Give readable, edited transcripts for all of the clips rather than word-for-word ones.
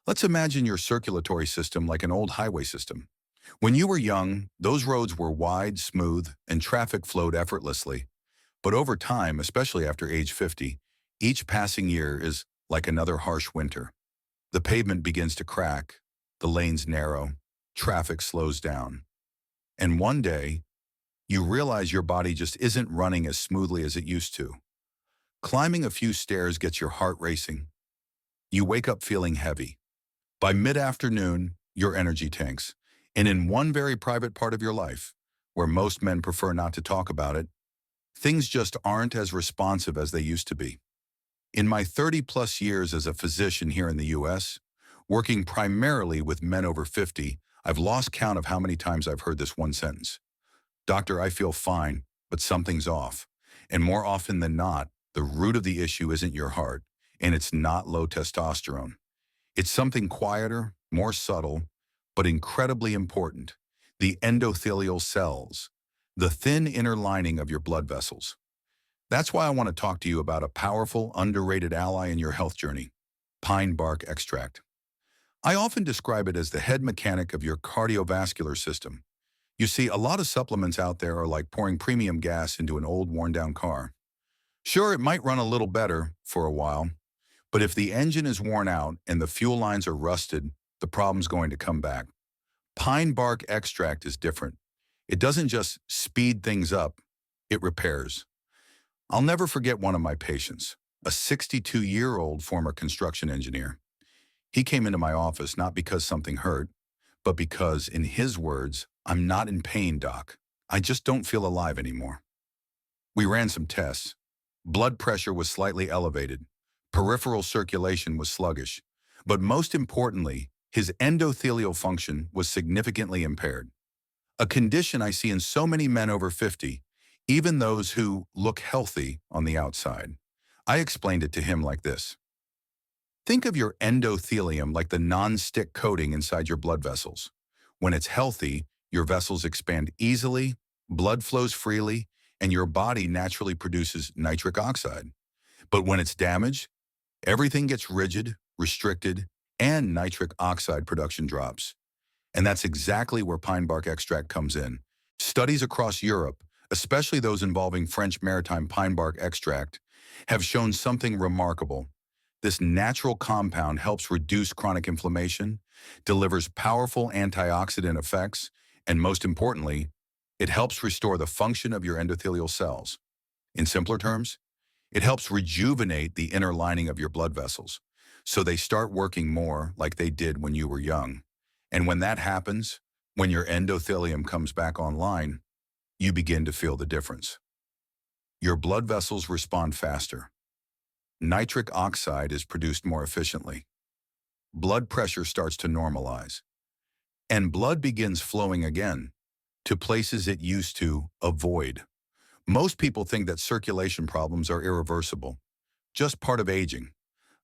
Let's imagine your circulatory system like an old highway system. When you were young, those roads were wide, smooth, and traffic flowed effortlessly. But over time, especially after age 50, each passing year is like another harsh winter. The pavement begins to crack, the lanes narrow, traffic slows down. And one day, you realize your body just isn't running as smoothly as it used to. Climbing a few stairs gets your heart racing. You wake up feeling heavy. By mid-afternoon, your energy tanks. And in one very private part of your life, where most men prefer not to talk about it, things just aren't as responsive as they used to be. In my 30-plus years as a physician here in the US, working primarily with men over 50, I've lost count of how many times I've heard this one sentence. Doctor, I feel fine, but something's off. And more often than not, the root of the issue isn't your heart, and it's not low testosterone. It's something quieter, more subtle, but incredibly important. The endothelial cells, the thin inner lining of your blood vessels. That's why I want to talk to you about a powerful, underrated ally in your health journey, pine bark extract. I often describe it as the head mechanic of your cardiovascular system. You see, a lot of supplements out there are like pouring premium gas into an old, worn-down car. Sure, it might run a little better for a while, but if the engine is worn out and the fuel lines are rusted, the problem's going to come back. Pine bark extract is different. It doesn't just speed things up, it repairs. I'll never forget one of my patients, a 62-year-old former construction engineer. He came into my office not because something hurt, but because, in his words, I'm not in pain, doc. I just don't feel alive anymore. We ran some tests. Blood pressure was slightly elevated. Peripheral circulation was sluggish. But most importantly, his endothelial function was significantly impaired. A condition I see in so many men over 50, even those who look healthy on the outside. I explained it to him like this. Think of your endothelium like the non-stick coating inside your blood vessels. When it's healthy, your vessels expand easily, blood flows freely, and your body naturally produces nitric oxide. But when it's damaged, everything gets rigid, restricted, and nitric oxide production drops. And that's exactly where pine bark extract comes in. Studies across Europe, especially those involving French maritime pine bark extract, have shown something remarkable. This natural compound helps reduce chronic inflammation, delivers powerful antioxidant effects, and most importantly, it helps restore the function of your endothelial cells. In simpler terms, it helps rejuvenate the inner lining of your blood vessels, so they start working more like they did when you were young. And when that happens, when your endothelium comes back online, you begin to feel the difference. Your blood vessels respond faster. Nitric oxide is produced more efficiently. Blood pressure starts to normalize. And blood begins flowing again to places it used to avoid. Most people think that circulation problems are irreversible, just part of aging.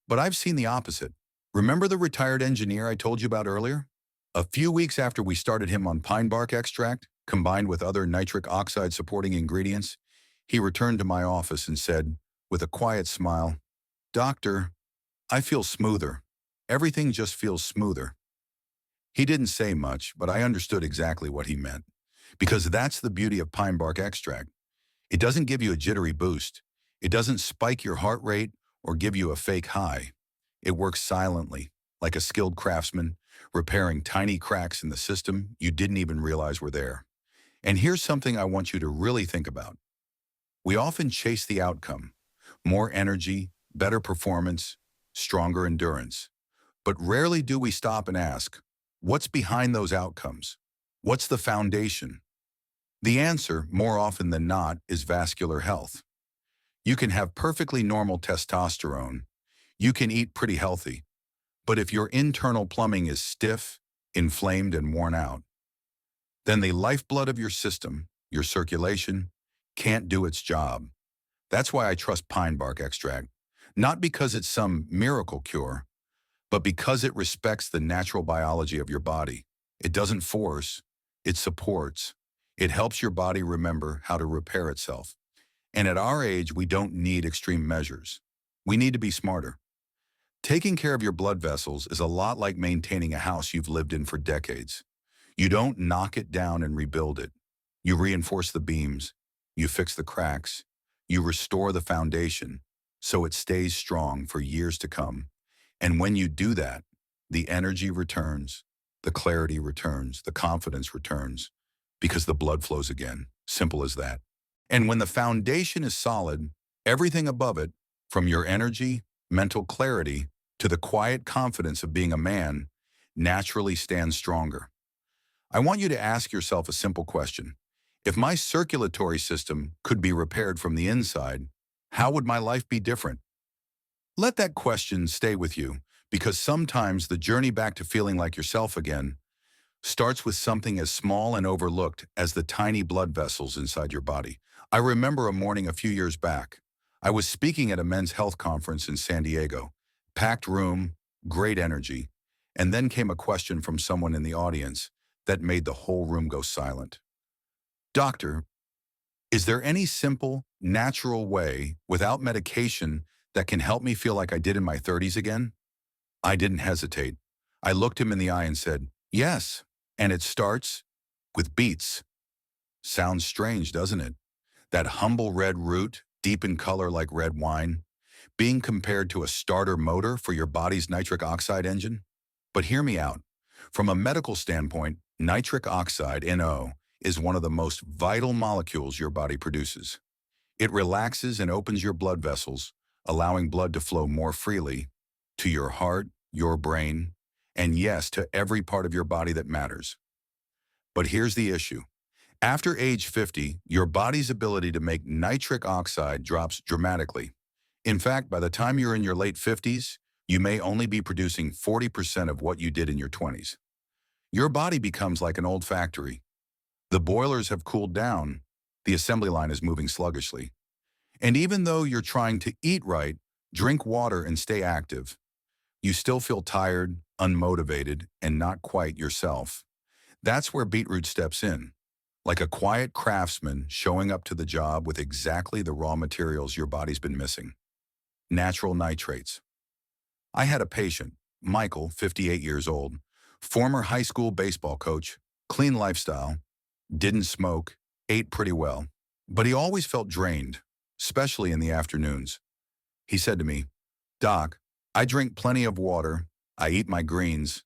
But I've seen the opposite. Remember the retired engineer I told you about earlier? A few weeks after we started him on pine bark extract, combined with other nitric oxide supporting ingredients, he returned to my office and said, with a quiet smile, "Doctor, I feel smoother. Everything just feels smoother." He didn't say much, but I understood exactly what he meant. Because that's the beauty of pine bark extract. It doesn't give you a jittery boost. It doesn't spike your heart rate or give you a fake high. It works silently, like a skilled craftsman, repairing tiny cracks in the system you didn't even realize were there. And here's something I want you to really think about. We often chase the outcome, more energy, better performance, stronger endurance. But rarely do we stop and ask, what's behind those outcomes? What's the foundation? The answer, more often than not, is vascular health. You can have perfectly normal testosterone. You can eat pretty healthy. But if your internal plumbing is stiff, inflamed, and worn out, then the lifeblood of your system, your circulation, can't do its job. That's why I trust pine bark extract. Not because it's some miracle cure, but because it respects the natural biology of your body. It doesn't force, it supports. It helps your body remember how to repair itself. And at our age, we don't need extreme measures. We need to be smarter. Taking care of your blood vessels is a lot like maintaining a house you've lived in for decades. You don't knock it down and rebuild it. You reinforce the beams, you fix the cracks, you restore the foundation so it stays strong for years to come. And when you do that, the energy returns, the clarity returns, the confidence returns, because the blood flows again. Simple as that. And when the foundation is solid, everything above it, from your energy, mental clarity, to the quiet confidence of being a man, naturally stands stronger. I want you to ask yourself a simple question. If my circulatory system could be repaired from the inside, how would my life be different? Let that question stay with you, because sometimes the journey back to feeling like yourself again starts with something as small and overlooked as the tiny blood vessels inside your body. I remember a morning a few years back. I was speaking at a men's health conference in San Diego. Packed room, great energy, and then came a question from someone in the audience that made the whole room go silent. Doctor, is there any simple, natural way, without medication, that can help me feel like I did in my 30s again? I didn't hesitate. I looked him in the eye and said, yes, and it starts with beets. Sounds strange, doesn't it? That humble red root, deep in color like red wine, being compared to a starter motor for your body's nitric oxide engine? But hear me out. From a medical standpoint, nitric oxide, NO, is one of the most vital molecules your body produces. It relaxes and opens your blood vessels, allowing blood to flow more freely to your heart, your brain, and yes, to every part of your body that matters. But here's the issue. After age 50, your body's ability to make nitric oxide drops dramatically. In fact, by the time you're in your late 50s, you may only be producing 40% of what you did in your 20s. Your body becomes like an old factory. The boilers have cooled down, the assembly line is moving sluggishly. And even though you're trying to eat right, drink water, and stay active, you still feel tired, unmotivated, and not quite yourself. That's where beetroot steps in, like a quiet craftsman showing up to the job with exactly the raw materials your body's been missing. Natural nitrates. I had a patient, Michael, 58 years old, former high school baseball coach, clean lifestyle, didn't smoke, ate pretty well, but he always felt drained, especially in the afternoons. He said to me, Doc, I drink plenty of water, I eat my greens,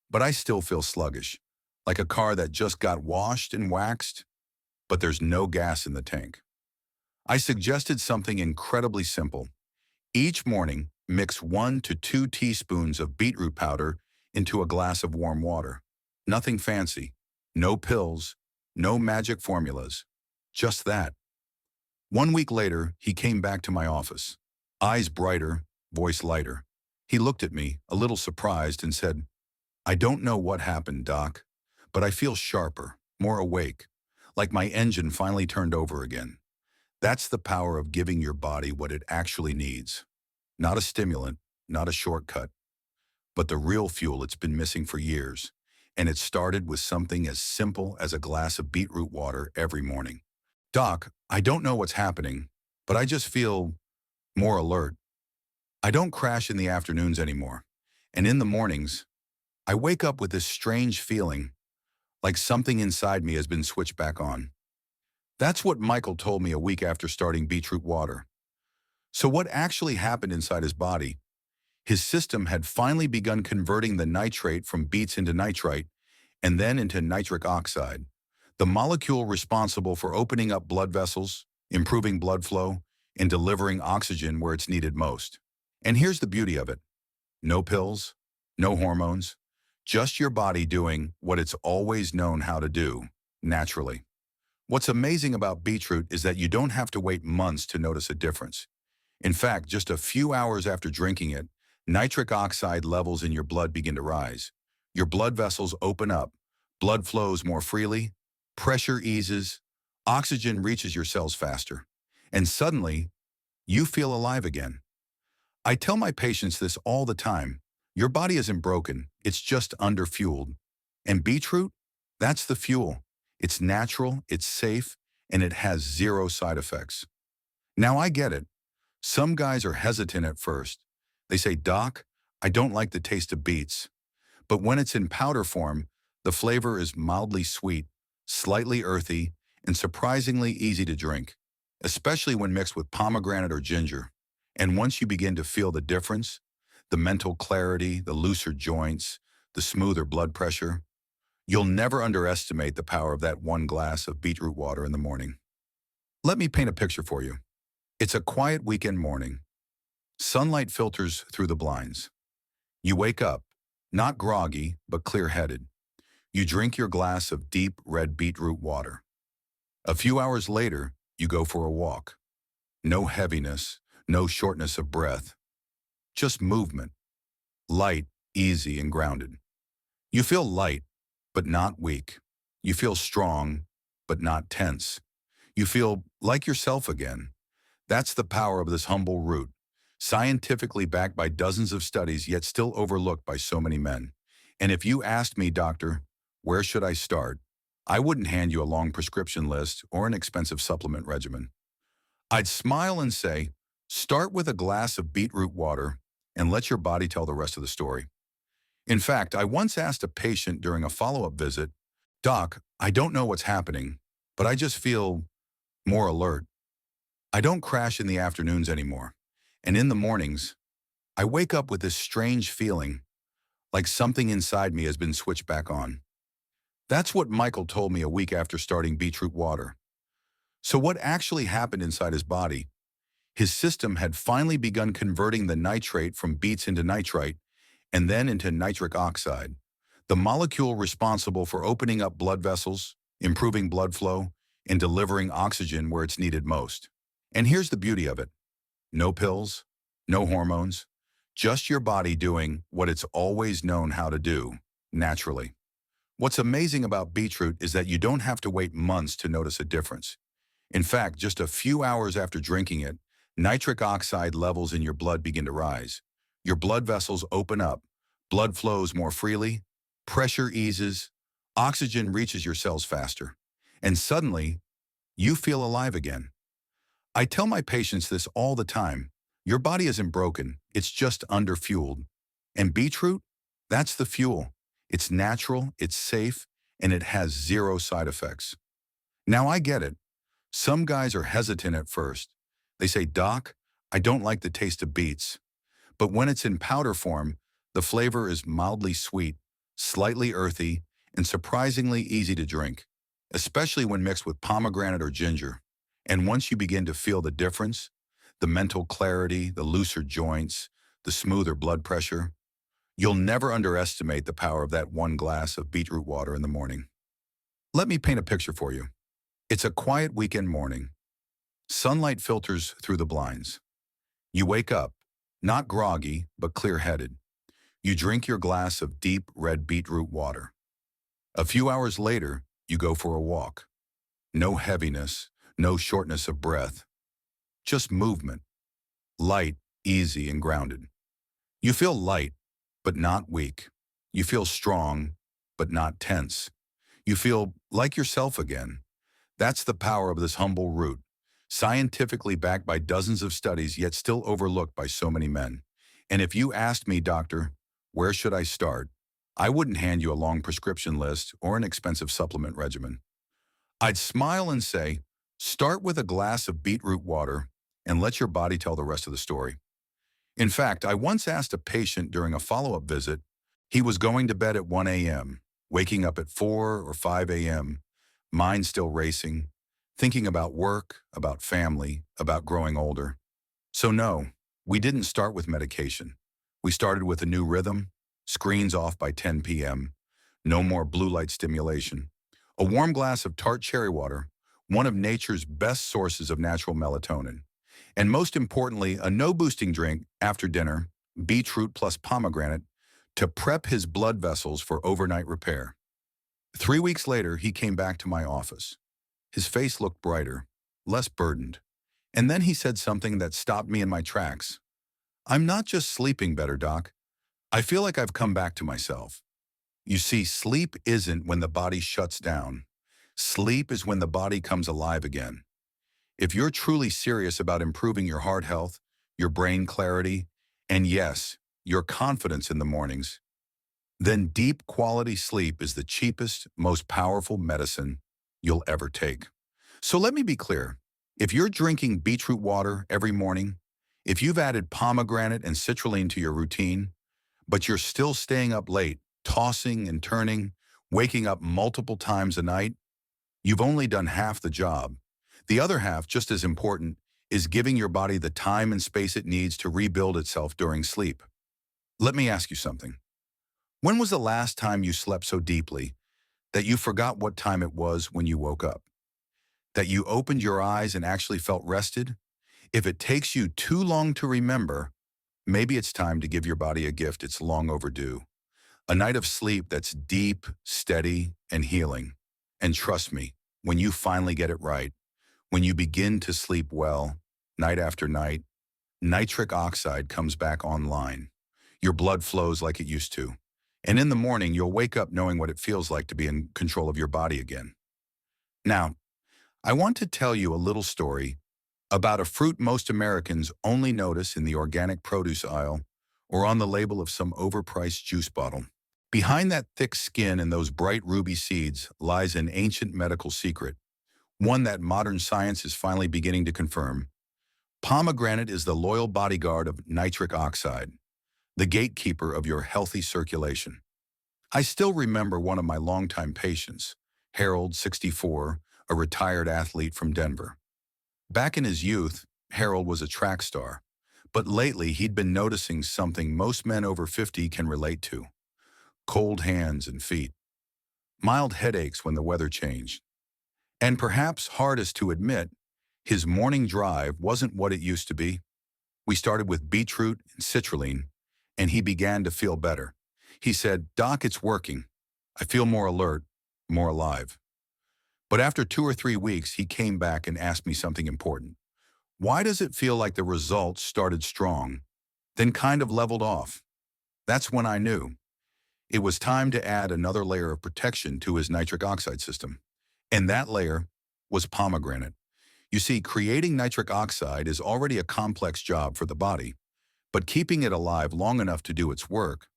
but I still feel sluggish, like a car that just got washed and waxed, but there's no gas in the tank. I suggested something incredibly simple. Each morning, mix 1 to 2 teaspoons of beetroot powder into a glass of warm water. Nothing fancy, no pills, no magic formulas, just that. 1 week later, he came back to my office, eyes brighter, voice lighter. He looked at me, a little surprised, and said, I don't know what happened, Doc, but I feel sharper, more awake, like my engine finally turned over again. That's the power of giving your body what it actually needs. Not a stimulant, not a shortcut, but the real fuel it's been missing for years. And it started with something as simple as a glass of beetroot water every morning. Doc, I don't know what's happening, but I just feel more alert. I don't crash in the afternoons anymore. And in the mornings, I wake up with this strange feeling, like something inside me has been switched back on. That's what Michael told me a week after starting beetroot water. So what actually happened inside his body? His system had finally begun converting the nitrate from beets into nitrite and then into nitric oxide, the molecule responsible for opening up blood vessels, improving blood flow, and delivering oxygen where it's needed most. And here's the beauty of it. No pills, no hormones, just your body doing what it's always known how to do, naturally. What's amazing about beetroot is that you don't have to wait months to notice a difference. In fact, just a few hours after drinking it, nitric oxide levels in your blood begin to rise. Your blood vessels open up, blood flows more freely, pressure eases, oxygen reaches your cells faster, and suddenly, you feel alive again. I tell my patients this all the time. Your body isn't broken, it's just underfueled. And beetroot, that's the fuel. It's natural, it's safe, and it has zero side effects. Now I get it. Some guys are hesitant at first. They say, Doc, I don't like the taste of beets, but when it's in powder form, the flavor is mildly sweet, slightly earthy, and surprisingly easy to drink, especially when mixed with pomegranate or ginger. And once you begin to feel the difference, the mental clarity, the looser joints, the smoother blood pressure, you'll never underestimate the power of that one glass of beetroot water in the morning. Let me paint a picture for you. It's a quiet weekend morning. Sunlight filters through the blinds. You wake up, not groggy, but clear-headed. You drink your glass of deep red beetroot water. A few hours later, you go for a walk. No heaviness, no shortness of breath, just movement. Light, easy, and grounded. You feel light, but not weak. You feel strong, but not tense. You feel like yourself again. That's the power of this humble root, scientifically backed by dozens of studies yet still overlooked by so many men. And if you asked me, doctor, where should I start? I wouldn't hand you a long prescription list or an expensive supplement regimen. I'd smile and say, start with a glass of beetroot water and let your body tell the rest of the story. In fact, I once asked a patient during a follow-up visit, Doc, I don't know what's happening, but I just feel more alert. I don't crash in the afternoons anymore. And in the mornings, I wake up with this strange feeling, like something inside me has been switched back on. That's what Michael told me a week after starting beetroot water. So what actually happened inside his body? His system had finally begun converting the nitrate from beets into nitrite and then into nitric oxide, the molecule responsible for opening up blood vessels, improving blood flow, and delivering oxygen where it's needed most. And here's the beauty of it. No pills, no hormones, just your body doing what it's always known how to do, naturally. What's amazing about beetroot is that you don't have to wait months to notice a difference. In fact, just a few hours after drinking it, nitric oxide levels in your blood begin to rise. Your blood vessels open up, blood flows more freely, pressure eases, oxygen reaches your cells faster, and suddenly, you feel alive again. I tell my patients this all the time. Your body isn't broken, it's just underfueled. And beetroot, that's the fuel. It's natural, it's safe, and it has zero side effects. Now I get it. Some guys are hesitant at first. They say, Doc, I don't like the taste of beets. But when it's in powder form, the flavor is mildly sweet, slightly earthy, and surprisingly easy to drink, especially when mixed with pomegranate or ginger. And once you begin to feel the difference, the mental clarity, the looser joints, the smoother blood pressure, you'll never underestimate the power of that one glass of beetroot water in the morning. Let me paint a picture for you. It's a quiet weekend morning. Sunlight filters through the blinds. You wake up, not groggy, but clear-headed. You drink your glass of deep red beetroot water. A few hours later, you go for a walk. No heaviness, no shortness of breath, just movement. Light, easy, and grounded. You feel light, but not weak. You feel strong, but not tense. You feel like yourself again. That's the power of this humble root, scientifically backed by dozens of studies yet still overlooked by so many men. And if you asked me, doctor, where should I start? I wouldn't hand you a long prescription list or an expensive supplement regimen. I'd smile and say, start with a glass of beetroot water and let your body tell the rest of the story. In fact, I once asked a patient during a follow-up visit, he was going to bed at 1 a.m., waking up at 4 or 5 a.m., mind still racing, thinking about work, about family, about growing older. So no, we didn't start with medication. We started with a new rhythm, screens off by 10 p.m., no more blue light stimulation, a warm glass of tart cherry water, one of nature's best sources of natural melatonin, and most importantly, a no-boosting drink after dinner, beetroot plus pomegranate, to prep his blood vessels for overnight repair. 3 weeks later, he came back to my office. His face looked brighter, less burdened. And then he said something that stopped me in my tracks. I'm not just sleeping better, Doc. I feel like I've come back to myself. You see, sleep isn't when the body shuts down. Sleep is when the body comes alive again. If you're truly serious about improving your heart health, your brain clarity, and yes, your confidence in the mornings, then deep quality sleep is the cheapest, most powerful medicine you'll ever take. So let me be clear. If you're drinking beetroot water every morning, if you've added pomegranate and citrulline to your routine, but you're still staying up late, tossing and turning, waking up multiple times a night, you've only done half the job. The other half, just as important, is giving your body the time and space it needs to rebuild itself during sleep. Let me ask you something. When was the last time you slept so deeply that you forgot what time it was when you woke up? That you opened your eyes and actually felt rested? If it takes you too long to remember, maybe it's time to give your body a gift it's long overdue. A night of sleep that's deep, steady, and healing. And trust me, when you finally get it right, when you begin to sleep well, night after night, nitric oxide comes back online. Your blood flows like it used to. And in the morning, you'll wake up knowing what it feels like to be in control of your body again. Now, I want to tell you a little story about a fruit most Americans only notice in the organic produce aisle or on the label of some overpriced juice bottle. Behind that thick skin and those bright ruby seeds lies an ancient medical secret, one that modern science is finally beginning to confirm. Pomegranate is the loyal bodyguard of nitric oxide, the gatekeeper of your healthy circulation. I still remember one of my longtime patients, Harold, 64, a retired athlete from Denver. Back in his youth, Harold was a track star, but lately he'd been noticing something most men over 50 can relate to: cold hands and feet, mild headaches when the weather changed, and perhaps hardest to admit, his morning drive wasn't what it used to be. We started with beetroot and citrulline, and he began to feel better. He said, "Doc, it's working. I feel more alert, more alive." But after 2 or 3 weeks, he came back and asked me something important. Why does it feel like the results started strong, then kind of leveled off? That's when I knew it was time to add another layer of protection to his nitric oxide system. And that layer was pomegranate. You see, creating nitric oxide is already a complex job for the body, but keeping it alive long enough to do its work,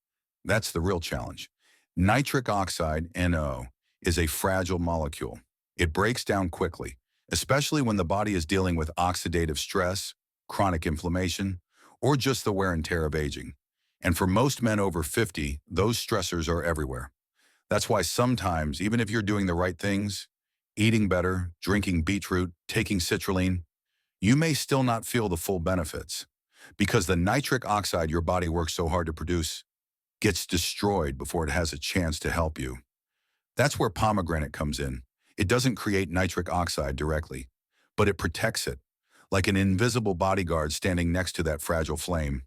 that's the real challenge. Nitric oxide, NO, is a fragile molecule. It breaks down quickly, especially when the body is dealing with oxidative stress, chronic inflammation, or just the wear and tear of aging. And for most men over 50, those stressors are everywhere. That's why sometimes, even if you're doing the right things, eating better, drinking beetroot, taking citrulline, you may still not feel the full benefits, because the nitric oxide your body works so hard to produce gets destroyed before it has a chance to help you. That's where pomegranate comes in. It doesn't create nitric oxide directly, but it protects it, like an invisible bodyguard standing next to that fragile flame,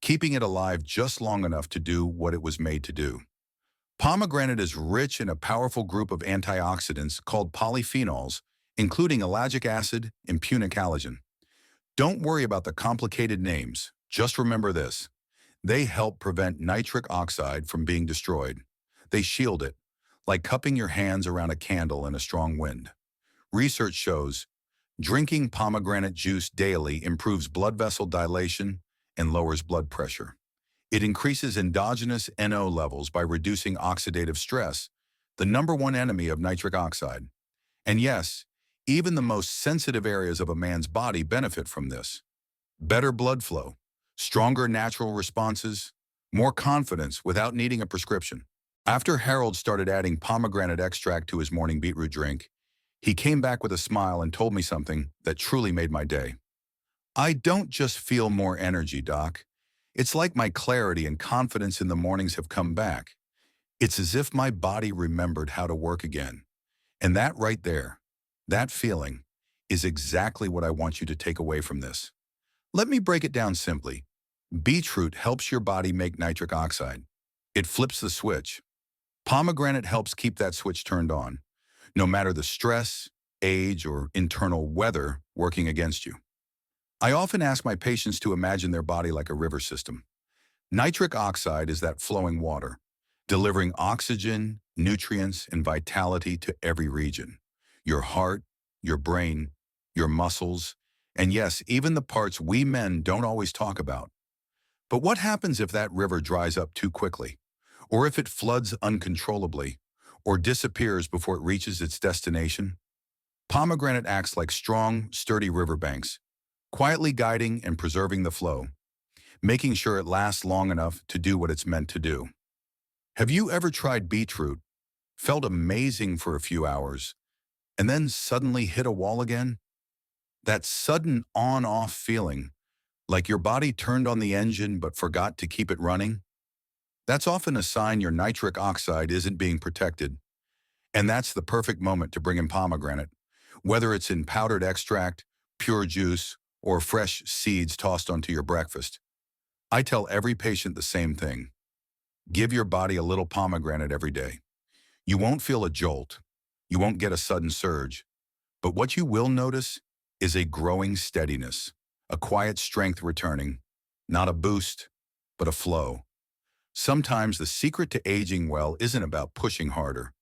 keeping it alive just long enough to do what it was made to do. Pomegranate is rich in a powerful group of antioxidants called polyphenols, including ellagic acid and punicalagin. Don't worry about the complicated names. Just remember this: they help prevent nitric oxide from being destroyed. They shield it, like cupping your hands around a candle in a strong wind. Research shows drinking pomegranate juice daily improves blood vessel dilation and lowers blood pressure. It increases endogenous NO levels by reducing oxidative stress, the number one enemy of nitric oxide. And yes, even the most sensitive areas of a man's body benefit from this. Better blood flow, stronger natural responses, more confidence without needing a prescription. After Harold started adding pomegranate extract to his morning beetroot drink, he came back with a smile and told me something that truly made my day. "I don't just feel more energy, Doc. It's like my clarity and confidence in the mornings have come back. It's as if my body remembered how to work again." And that right there, that feeling, is exactly what I want you to take away from this. Let me break it down simply. Beetroot helps your body make nitric oxide. It flips the switch. Pomegranate helps keep that switch turned on, no matter the stress, age, or internal weather working against you. I often ask my patients to imagine their body like a river system. Nitric oxide is that flowing water, delivering oxygen, nutrients, and vitality to every region: your heart, your brain, your muscles, and yes, even the parts we men don't always talk about. But what happens if that river dries up too quickly? Or if it floods uncontrollably? Or disappears before it reaches its destination? Pomegranate acts like strong, sturdy riverbanks, quietly guiding and preserving the flow, making sure it lasts long enough to do what it's meant to do. Have you ever tried beetroot, felt amazing for a few hours, and then suddenly hit a wall again? That sudden on-off feeling, like your body turned on the engine but forgot to keep it running? That's often a sign your nitric oxide isn't being protected, and that's the perfect moment to bring in pomegranate, whether it's in powdered extract, pure juice, or fresh seeds tossed onto your breakfast. I tell every patient the same thing. Give your body a little pomegranate every day. You won't feel a jolt. You won't get a sudden surge. But what you will notice is a growing steadiness, a quiet strength returning, not a boost, but a flow. Sometimes the secret to aging well isn't about pushing harder.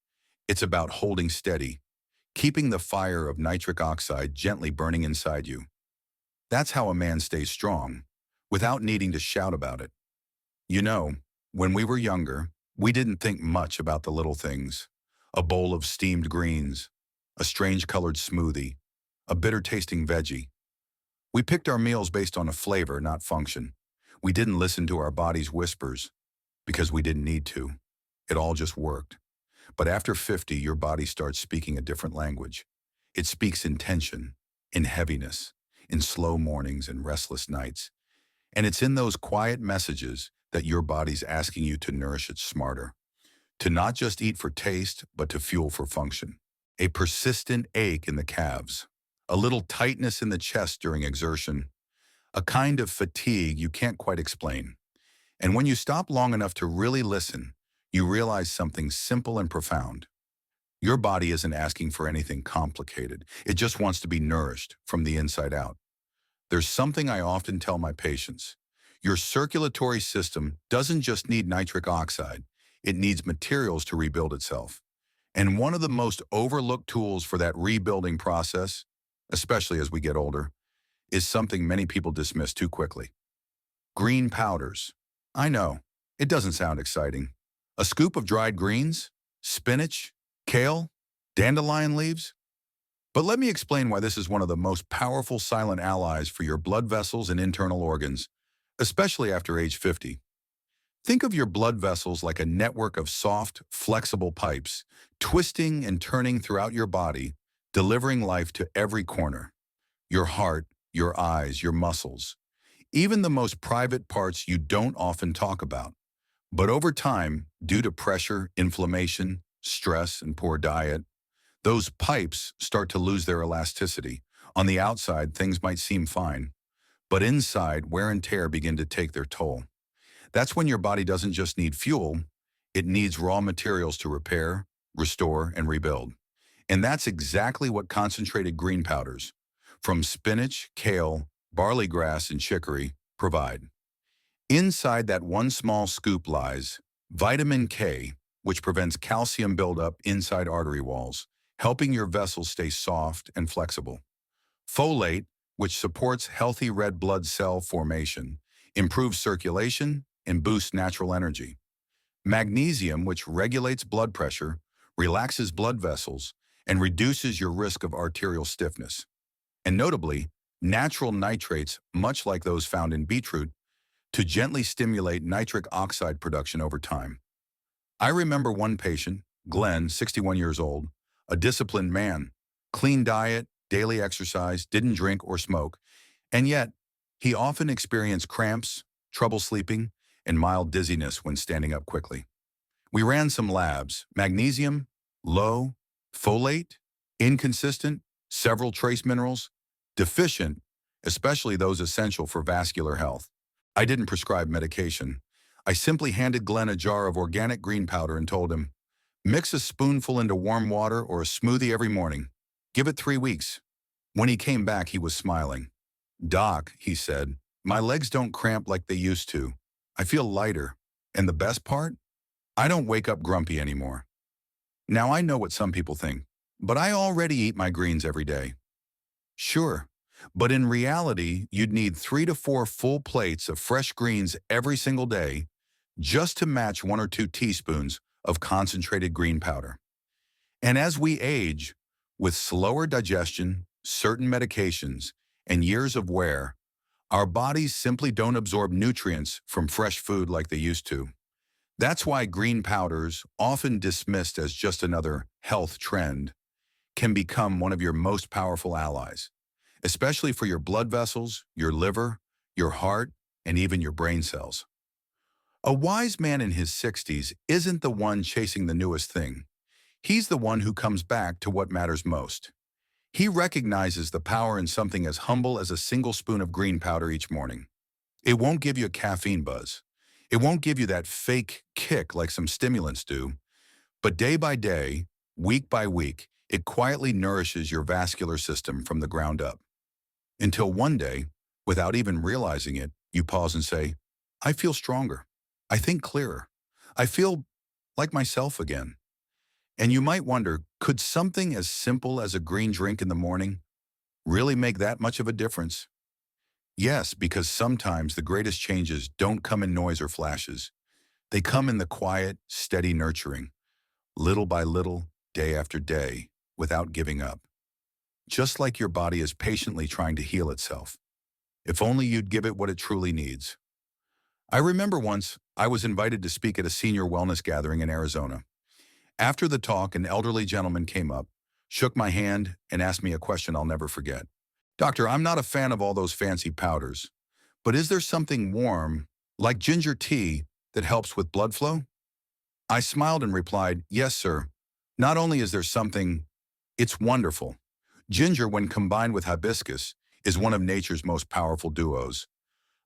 It's about holding steady, keeping the fire of nitric oxide gently burning inside you. That's how a man stays strong, without needing to shout about it. You know, when we were younger, we didn't think much about the little things. A bowl of steamed greens, a strange-colored smoothie, a bitter-tasting veggie. We picked our meals based on a flavor, not function. We didn't listen to our body's whispers, because we didn't need to. It all just worked. But after 50, your body starts speaking a different language. It speaks in tension, in heaviness, in slow mornings and restless nights. And it's in those quiet messages that your body's asking you to nourish it smarter. To not just eat for taste, but to fuel for function. A persistent ache in the calves, a little tightness in the chest during exertion, a kind of fatigue you can't quite explain. And when you stop long enough to really listen, you realize something simple and profound. Your body isn't asking for anything complicated. It just wants to be nourished from the inside out. There's something I often tell my patients. Your circulatory system doesn't just need nitric oxide. It needs materials to rebuild itself. And one of the most overlooked tools for that rebuilding process, especially as we get older, is something many people dismiss too quickly. Green powders. I know, it doesn't sound exciting. A scoop of dried greens, spinach, kale, dandelion leaves? But let me explain why this is one of the most powerful silent allies for your blood vessels and internal organs, especially after age 50. Think of your blood vessels like a network of soft, flexible pipes, twisting and turning throughout your body, delivering life to every corner. Your heart, your eyes, your muscles. Even the most private parts you don't often talk about. But over time, due to pressure, inflammation, stress, and poor diet, those pipes start to lose their elasticity. On the outside, things might seem fine, but inside, wear and tear begin to take their toll. That's when your body doesn't just need fuel, it needs raw materials to repair, restore, and rebuild. And that's exactly what concentrated green powders, from spinach, kale, barley grass, and chicory, provide. Inside that one small scoop lies vitamin K, which prevents calcium buildup inside artery walls, helping your vessels stay soft and flexible. Folate, which supports healthy red blood cell formation, improves circulation, and boosts natural energy. Magnesium, which regulates blood pressure, relaxes blood vessels, and reduces your risk of arterial stiffness. And notably, natural nitrates, much like those found in beetroot, to gently stimulate nitric oxide production over time. I remember one patient, Glenn, 61 years old, a disciplined man, clean diet, daily exercise, didn't drink or smoke, and yet he often experienced cramps, trouble sleeping, and mild dizziness when standing up quickly. We ran some labs, magnesium, low, folate, inconsistent, several trace minerals, deficient, especially those essential for vascular health. I didn't prescribe medication. I simply handed Glenn a jar of organic green powder and told him, mix a spoonful into warm water or a smoothie every morning. Give it 3 weeks. When he came back, he was smiling. Doc, he said, my legs don't cramp like they used to. I feel lighter. And the best part? I don't wake up grumpy anymore. Now I know what some people think, but I already eat my greens every day. Sure, But in reality, you'd need 3 to 4 full plates of fresh greens every single day just to match 1 or 2 teaspoons of concentrated green powder. And as we age, with slower digestion, certain medications, and years of wear, our bodies simply don't absorb nutrients from fresh food like they used to. That's why green powders, often dismissed as just another health trend, can become one of your most powerful allies, especially for your blood vessels, your liver, your heart, and even your brain cells. A wise man in his 60s isn't the one chasing the newest thing. He's the one who comes back to what matters most. He recognizes the power in something as humble as a single spoon of green powder each morning. It won't give you a caffeine buzz. It won't give you that fake kick like some stimulants do, but day by day, week by week, it quietly nourishes your vascular system from the ground up. Until one day, without even realizing it, you pause and say, I feel stronger. I think clearer. I feel like myself again. And you might wonder, could something as simple as a green drink in the morning really make that much of a difference? Yes, because sometimes the greatest changes don't come in noise or flashes. They come in the quiet, steady nurturing, little by little, day after day, without giving up. Just like your body is patiently trying to heal itself. If only you'd give it what it truly needs. I remember once I was invited to speak at a senior wellness gathering in Arizona. After the talk, an elderly gentleman came up, shook my hand, and asked me a question I'll never forget. Doctor, I'm not a fan of all those fancy powders, but is there something warm, like ginger tea, that helps with blood flow? I smiled and replied, yes, sir. Not only is there something, it's wonderful. Ginger, when combined with hibiscus, is one of nature's most powerful duos,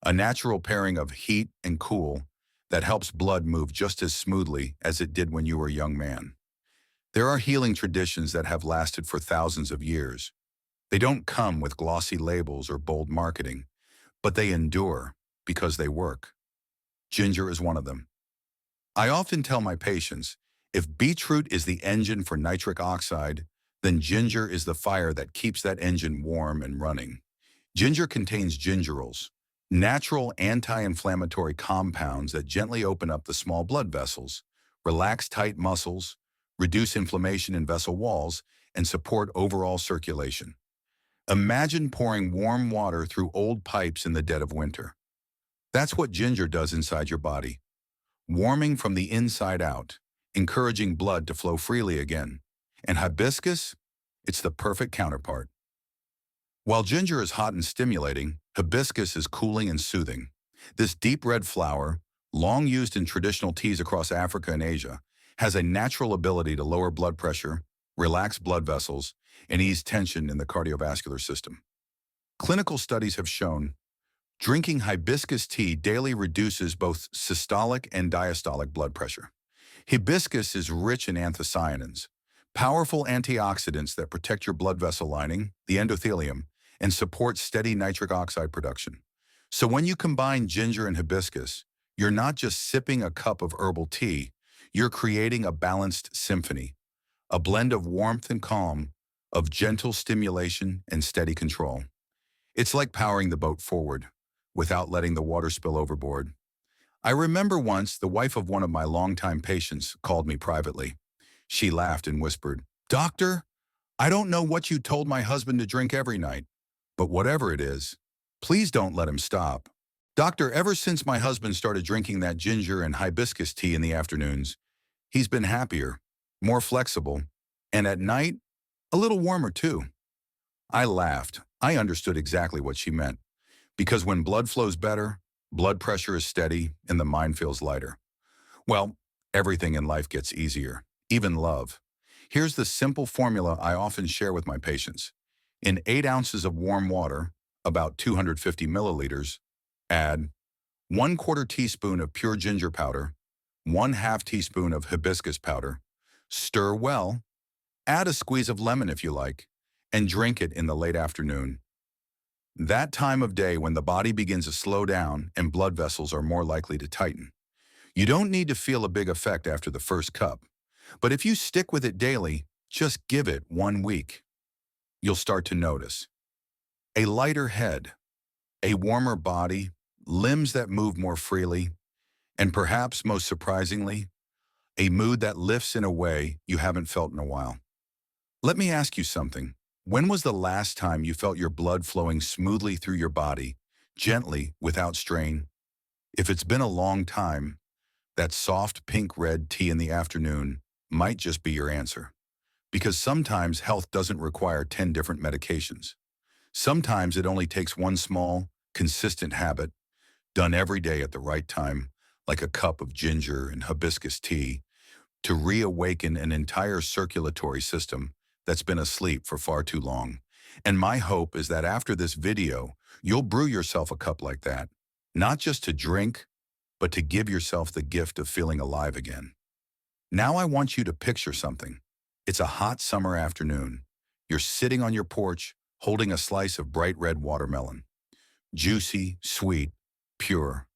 a natural pairing of heat and cool that helps blood move just as smoothly as it did when you were a young man. There are healing traditions that have lasted for thousands of years. They don't come with glossy labels or bold marketing, but they endure because they work. Ginger is one of them. I often tell my patients, if beetroot is the engine for nitric oxide, then ginger is the fire that keeps that engine warm and running. Ginger contains gingerols, natural anti-inflammatory compounds that gently open up the small blood vessels, relax tight muscles, reduce inflammation in vessel walls, and support overall circulation. Imagine pouring warm water through old pipes in the dead of winter. That's what ginger does inside your body, warming from the inside out, encouraging blood to flow freely again. And hibiscus? It's the perfect counterpart. While ginger is hot and stimulating, hibiscus is cooling and soothing. This deep red flower, long used in traditional teas across Africa and Asia, has a natural ability to lower blood pressure, relax blood vessels, and ease tension in the cardiovascular system. Clinical studies have shown drinking hibiscus tea daily reduces both systolic and diastolic blood pressure. Hibiscus is rich in anthocyanins, powerful antioxidants that protect your blood vessel lining, the endothelium, and support steady nitric oxide production. So when you combine ginger and hibiscus, you're not just sipping a cup of herbal tea, you're creating a balanced symphony, a blend of warmth and calm, of gentle stimulation and steady control. It's like powering the boat forward, without letting the water spill overboard. I remember once the wife of one of my longtime patients called me privately. She laughed and whispered, Doctor, I don't know what you told my husband to drink every night, but whatever it is, please don't let him stop. Doctor, ever since my husband started drinking that ginger and hibiscus tea in the afternoons, he's been happier, more flexible, and at night, a little warmer too. I laughed. I understood exactly what she meant. Because when blood flows better, blood pressure is steady, and the mind feels lighter. Well, everything in life gets easier, even love. Here's the simple formula I often share with my patients. In 8 ounces of warm water, about 250 milliliters, add 1/4 teaspoon of pure ginger powder, 1/2 teaspoon of hibiscus powder, stir well, add a squeeze of lemon if you like, and drink it in the late afternoon. That time of day when the body begins to slow down and blood vessels are more likely to tighten. You don't need to feel a big effect after the first cup, but if you stick with it daily, just give it 1 week. You'll start to notice. A lighter head, a warmer body, limbs that move more freely, and perhaps most surprisingly, a mood that lifts in a way you haven't felt in a while. Let me ask you something. When was the last time you felt your blood flowing smoothly through your body, gently, without strain? If it's been a long time, that soft pink-red tea in the afternoon might just be your answer. Because sometimes health doesn't require 10 different medications. Sometimes it only takes one small, consistent habit, done every day at the right time, like a cup of ginger and hibiscus tea, to reawaken an entire circulatory system that's been asleep for far too long. And my hope is that after this video, you'll brew yourself a cup like that, not just to drink, but to give yourself the gift of feeling alive again. Now I want you to picture something. It's a hot summer afternoon. You're sitting on your porch, holding a slice of bright red watermelon. Juicy, sweet, pure.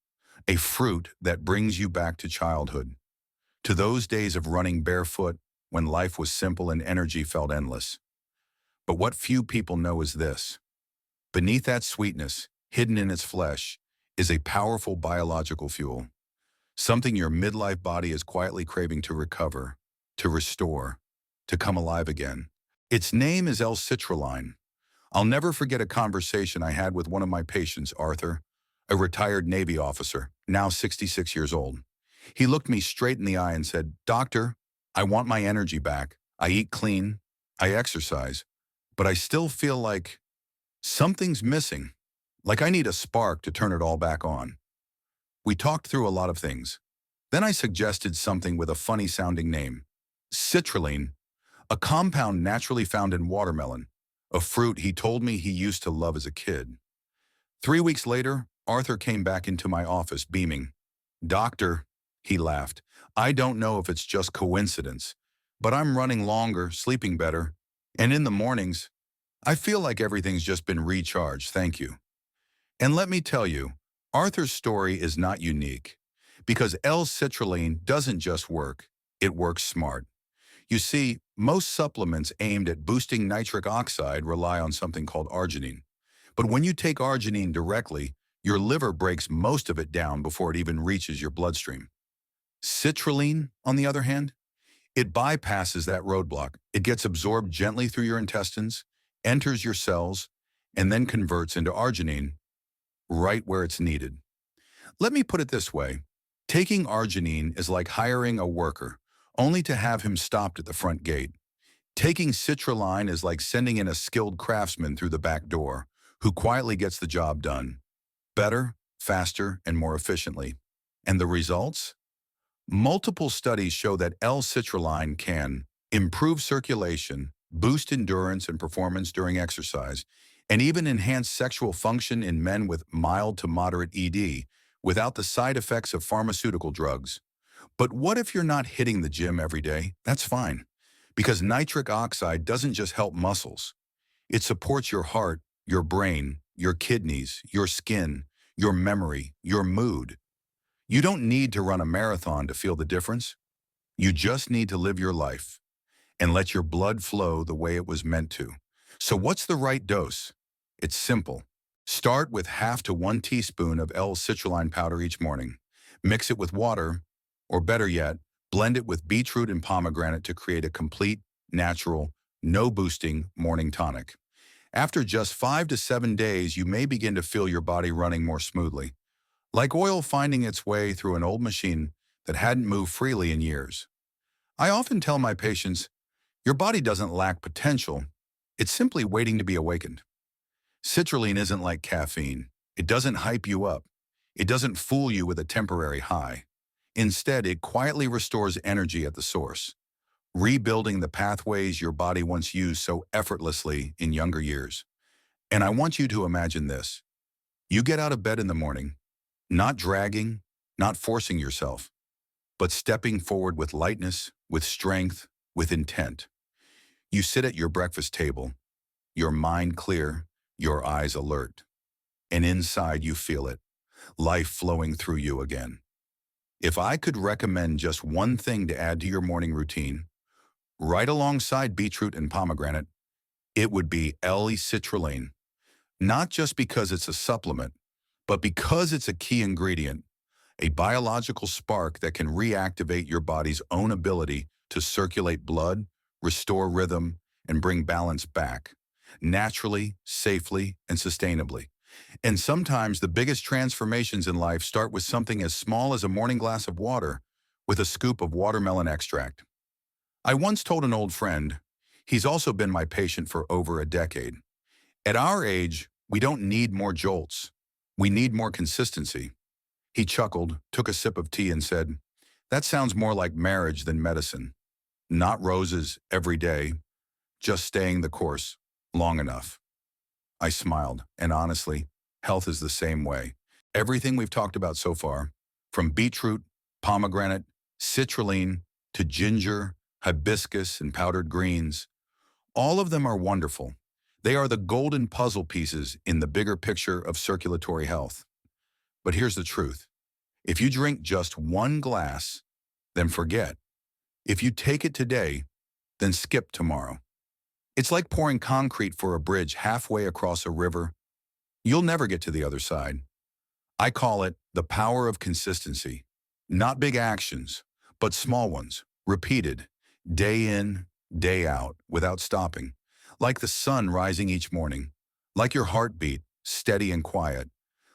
A fruit that brings you back to childhood. To those days of running barefoot, when life was simple and energy felt endless. But what few people know is this. Beneath that sweetness, hidden in its flesh, is a powerful biological fuel. Something your midlife body is quietly craving to recover, to restore, to come alive again. Its name is L-citrulline. I'll never forget a conversation I had with one of my patients, Arthur, a retired Navy officer, now 66 years old. He looked me straight in the eye and said, "Doctor, I want my energy back. I eat clean, I exercise, but I still feel like something's missing, like I need a spark to turn it all back on." We talked through a lot of things. Then I suggested something with a funny-sounding name, citrulline, a compound naturally found in watermelon, a fruit he told me he used to love as a kid. 3 weeks later, Arthur came back into my office beaming. "Doctor," he laughed, "I don't know if it's just coincidence, but I'm running longer, sleeping better, and in the mornings, I feel like everything's just been recharged, thank you." And let me tell you, Arthur's story is not unique, because L-citrulline doesn't just work, it works smart. You see, most supplements aimed at boosting nitric oxide rely on something called arginine. But when you take arginine directly, your liver breaks most of it down before it even reaches your bloodstream. Citrulline, on the other hand, it bypasses that roadblock. It gets absorbed gently through your intestines, enters your cells, and then converts into arginine right where it's needed. Let me put it this way. Taking arginine is like hiring a worker, only to have him stopped at the front gate. Taking citrulline is like sending in a skilled craftsman through the back door, who quietly gets the job done. Better, faster, and more efficiently. And the results? Multiple studies show that L-citrulline can improve circulation, boost endurance and performance during exercise, and even enhance sexual function in men with mild to moderate ED without the side effects of pharmaceutical drugs. But what if you're not hitting the gym every day? That's fine, because nitric oxide doesn't just help muscles. It supports your heart, your brain, your kidneys, your skin, your memory, your mood. You don't need to run a marathon to feel the difference. You just need to live your life and let your blood flow the way it was meant to. So what's the right dose? It's simple. Start with half to 1 teaspoon of L-citrulline powder each morning. Mix it with water, or better yet, blend it with beetroot and pomegranate to create a complete, natural, no-boosting morning tonic. After just 5 to 7 days, you may begin to feel your body running more smoothly, like oil finding its way through an old machine that hadn't moved freely in years. I often tell my patients, your body doesn't lack potential, it's simply waiting to be awakened. Citrulline isn't like caffeine. It doesn't hype you up. It doesn't fool you with a temporary high. Instead, it quietly restores energy at the source, rebuilding the pathways your body once used so effortlessly in younger years. And I want you to imagine this. You get out of bed in the morning, not dragging, not forcing yourself, but stepping forward with lightness, with strength, with intent. You sit at your breakfast table, your mind clear, your eyes alert. And inside you feel it, life flowing through you again. If I could recommend just one thing to add to your morning routine, right alongside beetroot and pomegranate, it would be L-citrulline. not just because it's a supplement, but because it's a key ingredient, a biological spark that can reactivate your body's own ability to circulate blood, restore rhythm, and bring balance back, naturally, safely, and sustainably. And sometimes the biggest transformations in life start with something as small as a morning glass of water with a scoop of watermelon extract. I once told an old friend, he's also been my patient for over a decade. At our age, we don't need more jolts. We need more consistency. He chuckled, took a sip of tea and said, "That sounds more like marriage than medicine. Not roses every day, just staying the course long enough." I smiled, and honestly, health is the same way. Everything we've talked about so far, from beetroot, pomegranate, citrulline, to ginger, hibiscus, and powdered greens, all of them are wonderful. They are the golden puzzle pieces in the bigger picture of circulatory health. But here's the truth. If you drink just one glass, then forget. If you take it today, then skip tomorrow. It's like pouring concrete for a bridge halfway across a river. You'll never get to the other side. I call it the power of consistency. Not big actions, but small ones, repeated, day in, day out, without stopping. Like the sun rising each morning. Like your heartbeat, steady and quiet.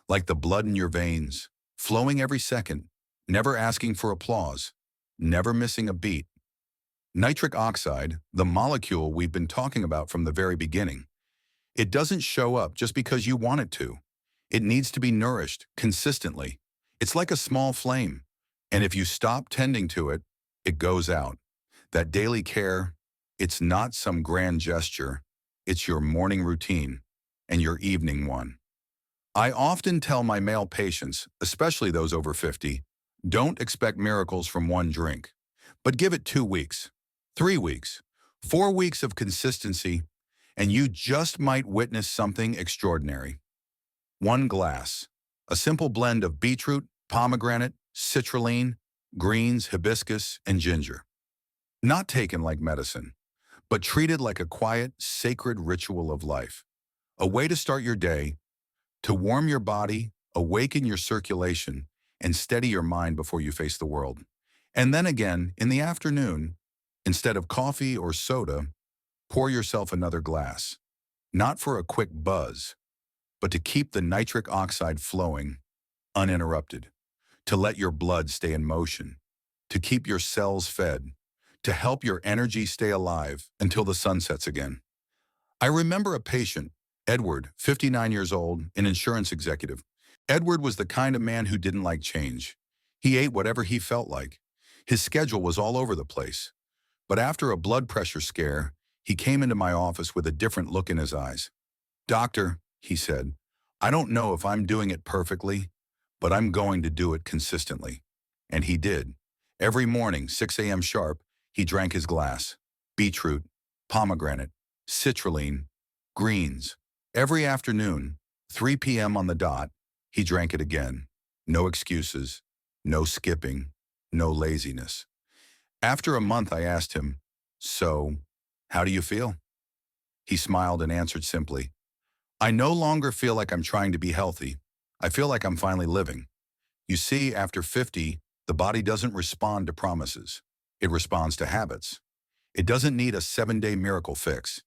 Like the blood in your veins, flowing every second, never asking for applause, never missing a beat. Nitric oxide, the molecule we've been talking about from the very beginning, it doesn't show up just because you want it to. It needs to be nourished consistently. It's like a small flame, and if you stop tending to it, it goes out. That daily care, it's not some grand gesture. It's your morning routine and your evening one. I often tell my male patients, especially those over 50, don't expect miracles from one drink, but give it 2 weeks, 3 weeks, 4 weeks of consistency, and you just might witness something extraordinary. One glass, a simple blend of beetroot, pomegranate, citrulline, greens, hibiscus, and ginger. Not taken like medicine, but treated like a quiet, sacred ritual of life. A way to start your day, to warm your body, awaken your circulation, and steady your mind before you face the world. And then again, in the afternoon, instead of coffee or soda, pour yourself another glass. Not for a quick buzz, but to keep the nitric oxide flowing, uninterrupted. To let your blood stay in motion. To keep your cells fed. To help your energy stay alive until the sun sets again. I remember a patient, Edward, 59 years old, an insurance executive. Edward was the kind of man who didn't like change. He ate whatever he felt like. His schedule was all over the place. But after a blood pressure scare, he came into my office with a different look in his eyes. "Doctor," he said, "I don't know if I'm doing it perfectly, but I'm going to do it consistently." And he did. Every morning, 6 a.m. sharp, he drank his glass. Beetroot, pomegranate, citrulline, greens. Every afternoon, 3 p.m. on the dot, he drank it again. No excuses, no skipping, no laziness. After a month, I asked him, "So, how do you feel?" He smiled and answered simply, "I no longer feel like I'm trying to be healthy. I feel like I'm finally living." You see, after 50, the body doesn't respond to promises. It responds to habits. It doesn't need a 7-day miracle fix.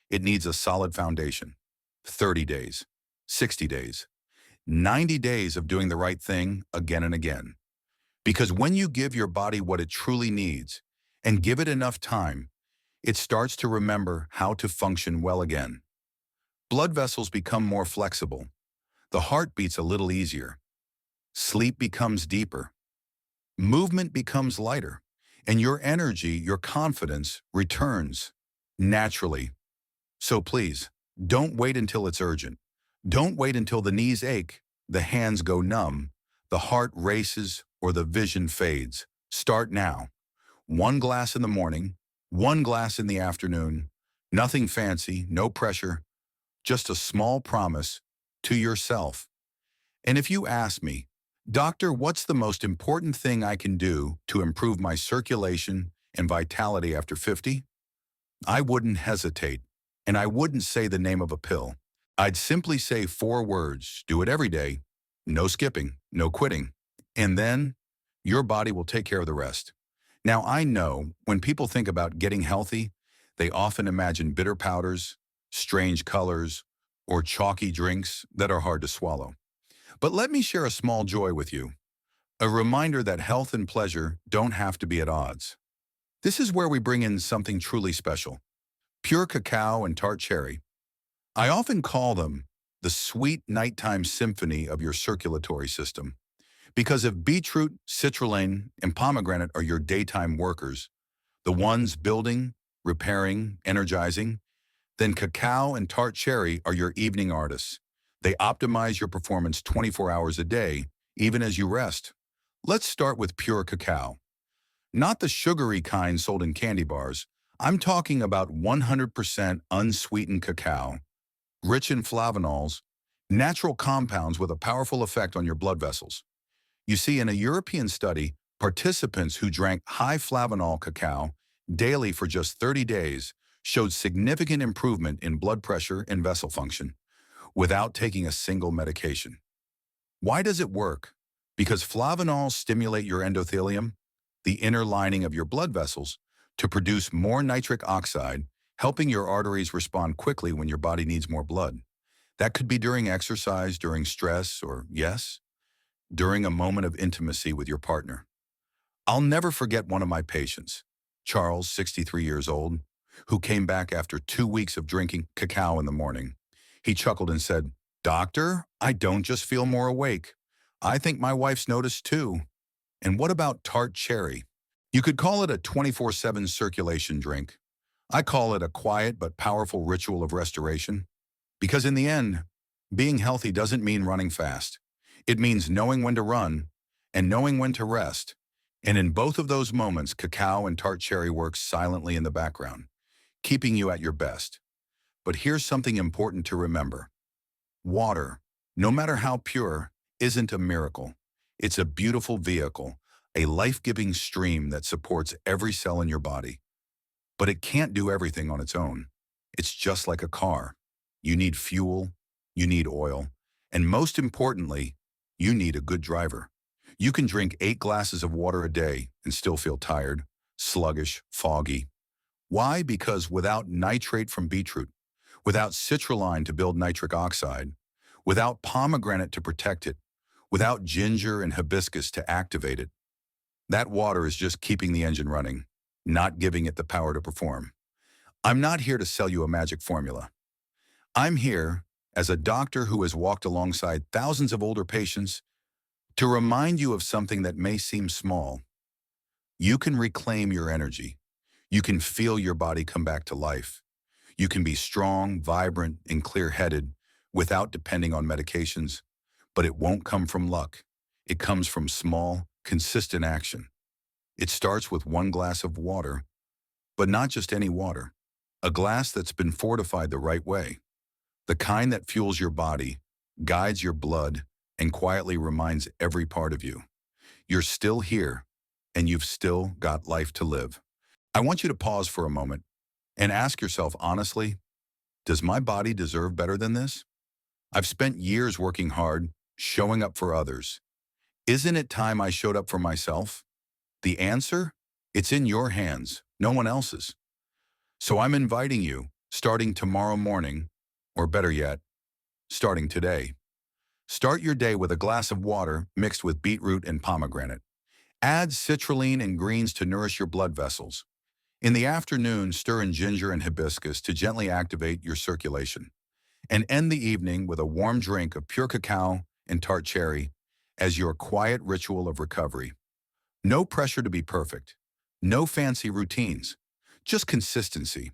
It needs a solid foundation. 30 days, 60 days, 90 days of doing the right thing again and again. Because when you give your body what it truly needs and give it enough time, it starts to remember how to function well again. Blood vessels become more flexible. The heart beats a little easier. Sleep becomes deeper. Movement becomes lighter. And your energy, your confidence returns naturally. So please, don't wait until it's urgent. Don't wait until the knees ache, the hands go numb, the heart races, or the vision fades. Start now. One glass in the morning, one glass in the afternoon. Nothing fancy, no pressure, just a small promise to yourself. And if you ask me, "Doctor, what's the most important thing I can do to improve my circulation and vitality after 50? I wouldn't hesitate, and I wouldn't say the name of a pill. I'd simply say 4 words. Do it every day. No skipping, no quitting. And then your body will take care of the rest. Now, I know when people think about getting healthy, they often imagine bitter powders, strange colors, or chalky drinks that are hard to swallow. But let me share a small joy with you, a reminder that health and pleasure don't have to be at odds. This is where we bring in something truly special, pure cacao and tart cherry. I often call them the sweet nighttime symphony of your circulatory system. Because if beetroot, citrulline, and pomegranate are your daytime workers, the ones building, repairing, energizing, then cacao and tart cherry are your evening artists. They optimize your performance 24 hours a day, even as you rest. Let's start with pure cacao. Not the sugary kind sold in candy bars. I'm talking about 100% unsweetened cacao, rich in flavanols, natural compounds with a powerful effect on your blood vessels. You see, in a European study, participants who drank high flavanol cacao daily for just 30 days showed significant improvement in blood pressure and vessel function without taking a single medication. Why does it work? Because flavanols stimulate your endothelium, the inner lining of your blood vessels, to produce more nitric oxide, helping your arteries respond quickly when your body needs more blood. That could be during exercise, during stress, or, yes, during a moment of intimacy with your partner. I'll never forget one of my patients, Charles, 63 years old, who came back after 2 weeks of drinking cacao in the morning. He chuckled and said, "Doctor, I don't just feel more awake. I think my wife's noticed too. And what about tart cherry? You could call it a 24/7 circulation drink. I call it a quiet but powerful ritual of restoration. Because in the end, being healthy doesn't mean running fast. It means knowing when to run and knowing when to rest. And in both of those moments, cacao and tart cherry work silently in the background, keeping you at your best. But here's something important to remember. Water, no matter how pure, isn't a miracle. It's a beautiful vehicle, a life-giving stream that supports every cell in your body. But it can't do everything on its own. It's just like a car. You need fuel, you need oil, and most importantly, you need a good driver. You can drink 8 glasses of water a day and still feel tired, sluggish, foggy. Why? Because without nitrate from beetroot, without citrulline to build nitric oxide, without pomegranate to protect it, without ginger and hibiscus to activate it, that water is just keeping the engine running, not giving it the power to perform. I'm not here to sell you a magic formula. I'm here as a doctor who has walked alongside thousands of older patients to remind you of something that may seem small. You can reclaim your energy. You can feel your body come back to life. You can be strong, vibrant, and clear-headed without depending on medications. But it won't come from luck. It comes from small, consistent action. It starts with 1 glass of water, but not just any water. A glass that's been fortified the right way. The kind that fuels your body, guides your blood, and quietly reminds every part of you, you're still here, and you've still got life to live. I want you to pause for a moment and ask yourself honestly, does my body deserve better than this? I've spent years working hard, showing up for others. Isn't it time I showed up for myself? The answer? It's in your hands, no one else's. So I'm inviting you, starting tomorrow morning, or better yet, starting today. Start your day with a glass of water mixed with beetroot and pomegranate. Add citrulline and greens to nourish your blood vessels. In the afternoon, stir in ginger and hibiscus to gently activate your circulation. And end the evening with a warm drink of pure cacao and tart cherry as your quiet ritual of recovery. No pressure to be perfect. No fancy routines. Just consistency.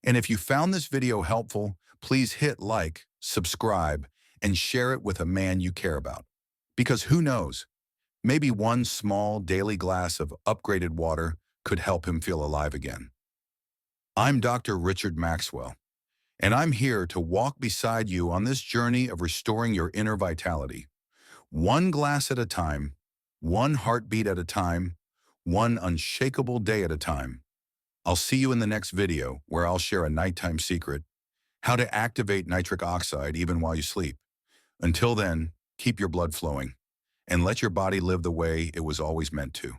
And if you found this video helpful, please hit like, subscribe, and share it with a man you care about. Because who knows, maybe one small daily glass of upgraded water could help him feel alive again. I'm Dr. Richard Maxwell, and I'm here to walk beside you on this journey of restoring your inner vitality. 1 glass at a time, one heartbeat at a time, one unshakable day at a time. I'll see you in the next video where I'll share a nighttime secret how to activate nitric oxide even while you sleep. Until then, keep your blood flowing and let your body live the way it was always meant to.